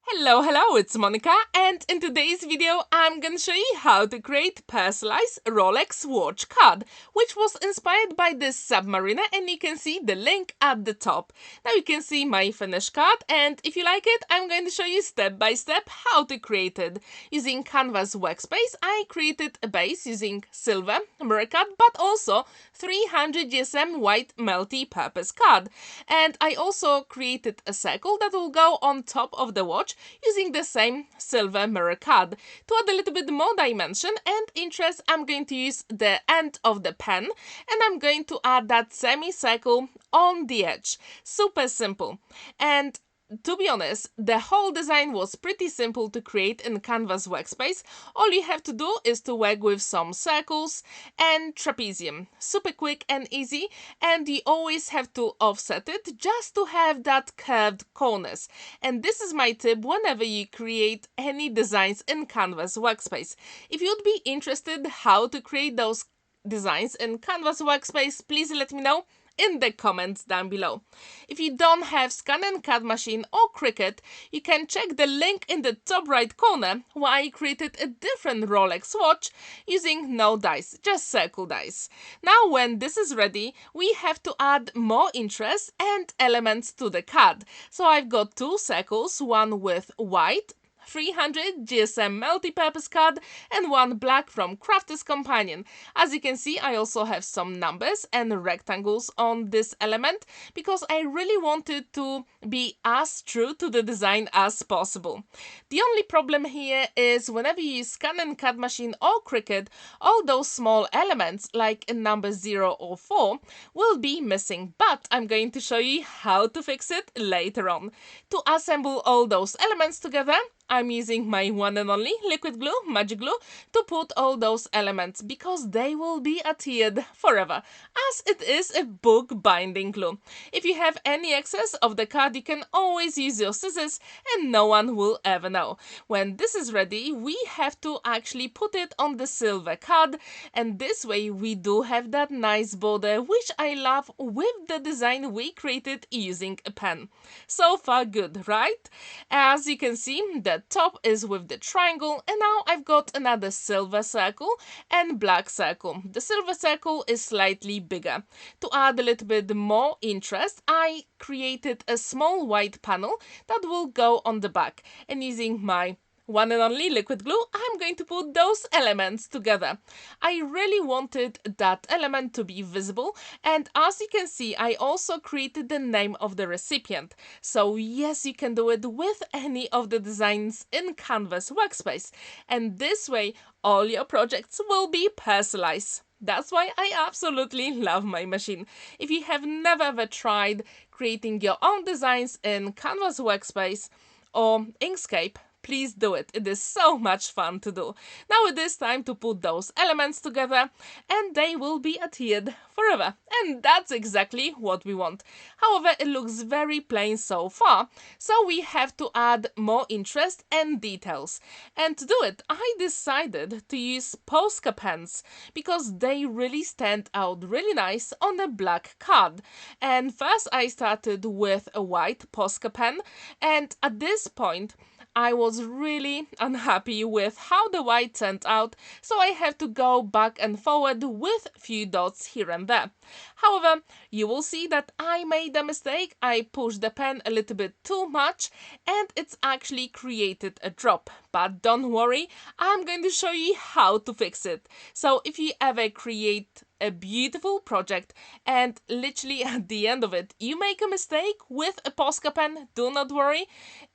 Hello, it's Monica, and in today's video I'm gonna show you how to create personalized Rolex watch card, which was inspired by this Submariner, and you can see the link at the top. Now you can see my finished card, and if you like it, I'm going to show you step by step how to create it. Using Canvas Workspace, I created a base using silver mirror card, but also 300 GSM white multi-purpose card. And I also created a circle that will go on top of the watch using the same silver mirror card. To add a little bit more dimension and interest, I'm going to use the end of the pen, and I'm going to add that semicircle on the edge. Super simple. And to be honest, the whole design was pretty simple to create in Canvas Workspace. All you have to do is to work with some circles and trapezium. Super quick and easy, and you always have to offset it just to have that curved corners. And this is my tip whenever you create any designs in Canvas Workspace. If you'd be interested how to create those designs in Canvas Workspace, please let me know in the comments down below. If you don't have ScanNCut machine or Cricut, you can check the link in the top right corner where I created a different Rolex watch using no dice, just circle dice. Now when this is ready, we have to add more interest and elements to the card. So I've got two circles, one with white 300 GSM multi-purpose card and one black from Crafter's Companion. As you can see, I also have some numbers and rectangles on this element because I really wanted to be as true to the design as possible. The only problem here is whenever you use ScanNCut machine or Cricut, all those small elements like in number 0 or 4 will be missing, but I'm going to show you how to fix it later on. To assemble all those elements together, I'm using my one and only liquid glue, magic glue, to put all those elements because they will be adhered forever, as it is a book binding glue. If you have any excess of the card, you can always use your scissors and no one will ever know. When this is ready, we have to actually put it on the silver card, and this way we do have that nice border, which I love with the design we created using a pen. So far good, right? As you can see, the top is with the triangle, and now I've got another silver circle and black circle. The silver circle is slightly bigger. To add a little bit more interest, I created a small white panel that will go on the back, and using my one and only liquid glue, I'm going to put those elements together. I really wanted that element to be visible, and as you can see, I also created the name of the recipient. So yes, you can do it with any of the designs in Canvas Workspace, and this way all your projects will be personalized. That's why I absolutely love my machine. If you have never ever tried creating your own designs in Canvas Workspace or Inkscape, please do it. It is so much fun to do. Now it is time to put those elements together and they will be adhered forever. And that's exactly what we want. However, it looks very plain so far, so we have to add more interest and details. And to do it, I decided to use POSCA pens because they really stand out really nice on a black card. And first I started with a white POSCA pen, and at this point I was really unhappy with how the white turned out, so I have to go back and forward with few dots here and there. However, you will see that I made a mistake. I pushed the pen a little bit too much and it's actually created a drop. But don't worry, I'm going to show you how to fix it. So if you ever create a beautiful project and literally at the end of it you make a mistake with a POSCA pen, do not worry,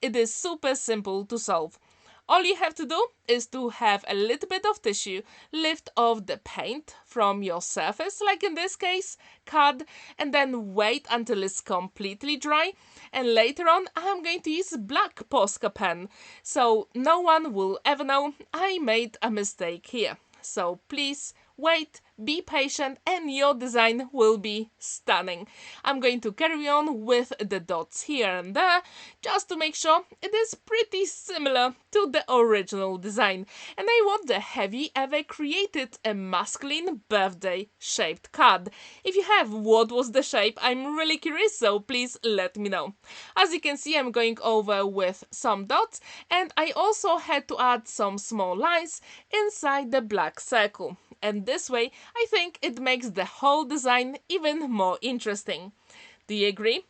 it is super simple to solve. All you have to do is to have a little bit of tissue, lift off the paint from your surface, like in this case, card, and then wait until it's completely dry. And later on, I'm going to use black POSCA pen, so no one will ever know I made a mistake here. So please wait, be patient and your design will be stunning. I'm going to carry on with the dots here and there just to make sure it is pretty similar to the original design. And I wonder, have you ever created a masculine birthday shaped card? If you have, what was the shape? I'm really curious, so please let me know. As you can see, I'm going over with some dots, and I also had to add some small lines inside the black circle. And this way, I think it makes the whole design even more interesting. Do you agree?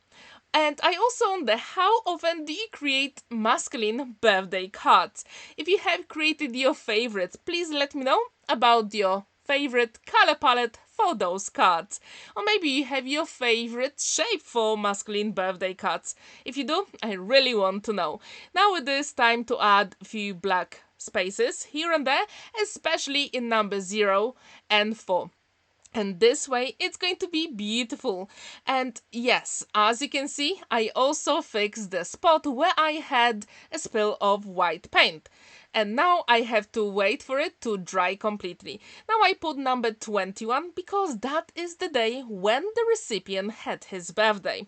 And I also wonder, how often do you create masculine birthday cards? If you have created your favorites, please let me know about your favorite color palette for those cards. Or maybe you have your favorite shape for masculine birthday cards. If you do, I really want to know. Now it is time to add a few black spaces here and there, especially in number 0 and 4. And this way it's going to be beautiful. And yes, as you can see, I also fixed the spot where I had a spill of white paint. And now I have to wait for it to dry completely. Now I put number 21 because that is the day when the recipient had his birthday.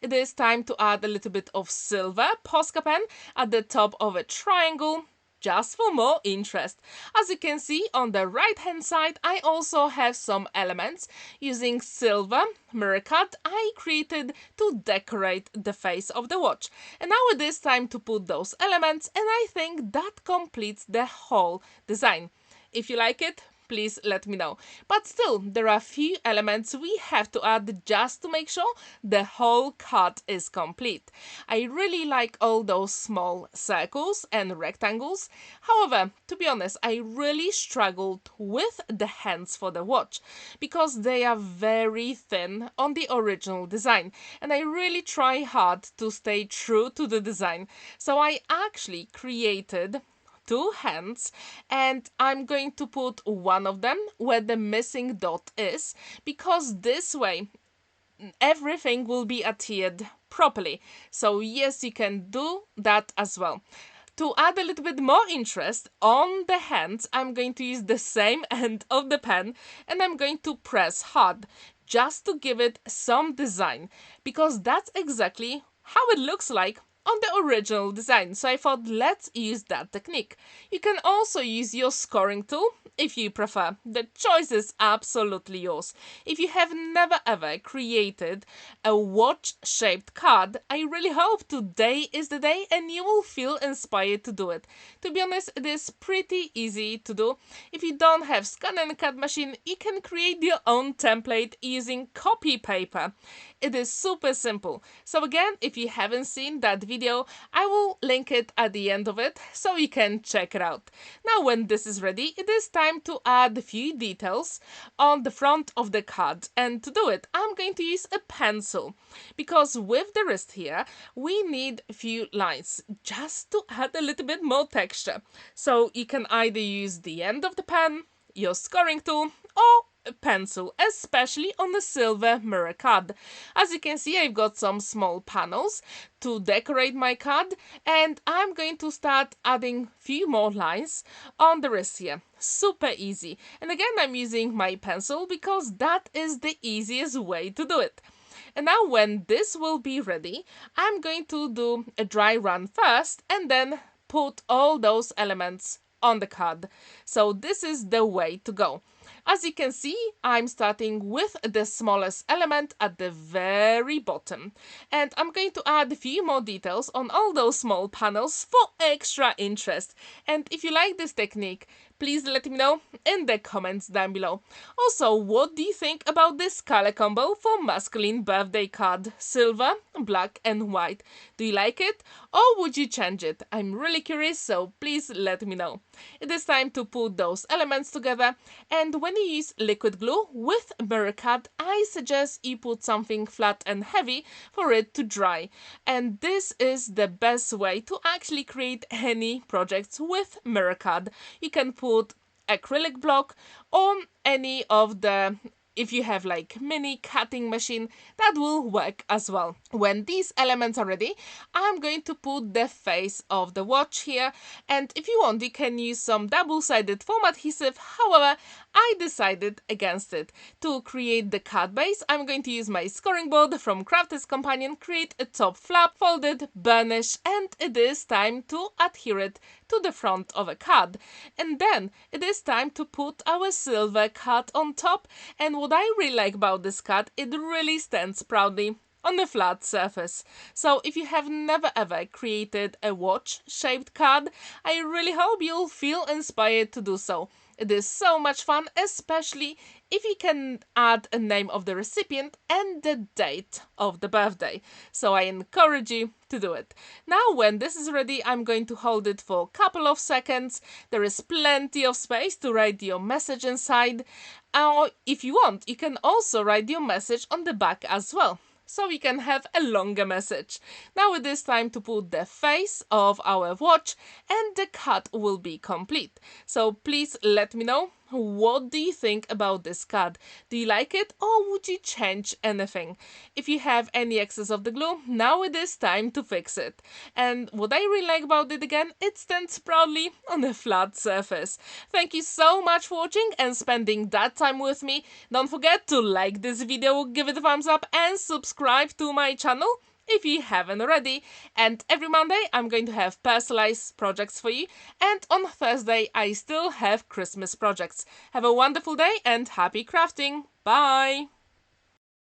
It is time to add a little bit of silver POSCA pen at the top of a triangle, just for more interest. As you can see on the right hand side, I also have some elements using silver mirror cut I created to decorate the face of the watch. And now it is time to put those elements, and I think that completes the whole design. If you like it, please let me know. But still, there are a few elements we have to add just to make sure the whole card is complete. I really like all those small circles and rectangles. However, to be honest, I really struggled with the hands for the watch because they are very thin on the original design, and I really try hard to stay true to the design. So I actually created 2 hands, and I'm going to put one of them where the missing dot is, because this way everything will be adhered properly. So yes, you can do that as well. To add a little bit more interest on the hands, I'm going to use the same end of the pen, and I'm going to press hard just to give it some design, because that's exactly how it looks like on the original design. So I thought, let's use that technique. You can also use your scoring tool if you prefer. The choice is absolutely yours. If you have never ever created a watch shaped card, I really hope today is the day and you will feel inspired to do it. To be honest, it is pretty easy to do. If you don't have ScanNCut machine, you can create your own template using copy paper. It is super simple. So again, if you haven't seen that video, I will link it at the end of it so you can check it out. Now when this is ready, it is time to add a few details on the front of the card. And to do it, I'm going to use a pencil, because with the wrist here, we need a few lines just to add a little bit more texture. So you can either use the end of the pen, your scoring tool, or a pencil, especially on the silver mirror card. As you can see, I've got some small panels to decorate my card, and I'm going to start adding a few more lines on the wrist here. Super easy. And again, I'm using my pencil because that is the easiest way to do it. And now when this will be ready, I'm going to do a dry run first and then put all those elements on the card. So this is the way to go. As you can see, I'm starting with the smallest element at the very bottom. And I'm going to add a few more details on all those small panels for extra interest. And if you like this technique, please let me know in the comments down below. Also, what do you think about this color combo for masculine birthday card? Silver, black and white. Do you like it? Or would you change it? I'm really curious, so please let me know. It is time to put those elements together, and when you use liquid glue with mirror cut, I suggest you put something flat and heavy for it to dry. And this is the best way to actually create any projects with mirror cut. You can put acrylic block or any of the if you have like mini cutting machine, that will work as well. When these elements are ready, I'm going to put the face of the watch here, and if you want, you can use some double-sided foam adhesive. However, I decided against it. To create the card base, I'm going to use my scoring board from Crafter's Companion, create a top flap, fold it, burnish, and it is time to adhere it to the front of a card. And then it is time to put our silver card on top. And what I really like about this card, it really stands proudly on a flat surface. So if you have never ever created a watch shaped card, I really hope you'll feel inspired to do so. It is so much fun, especially if you can add a name of the recipient and the date of the birthday. So I encourage you to do it. Now when this is ready, I'm going to hold it for a couple of seconds. There is plenty of space to write your message inside. Or if you want, you can also write your message on the back as well, so we can have a longer message. Now it is time to put the face of our watch and the card will be complete. So please let me know, what do you think about this card? Do you like it or would you change anything? If you have any excess of the glue, now it is time to fix it. And what I really like about it again, it stands proudly on a flat surface. Thank you so much for watching and spending that time with me. Don't forget to like this video, give it a thumbs up and subscribe to my channel if you haven't already. And every Monday I'm going to have personalized projects for you, and on Thursday I still have Christmas projects. Have a wonderful day and happy crafting. Bye!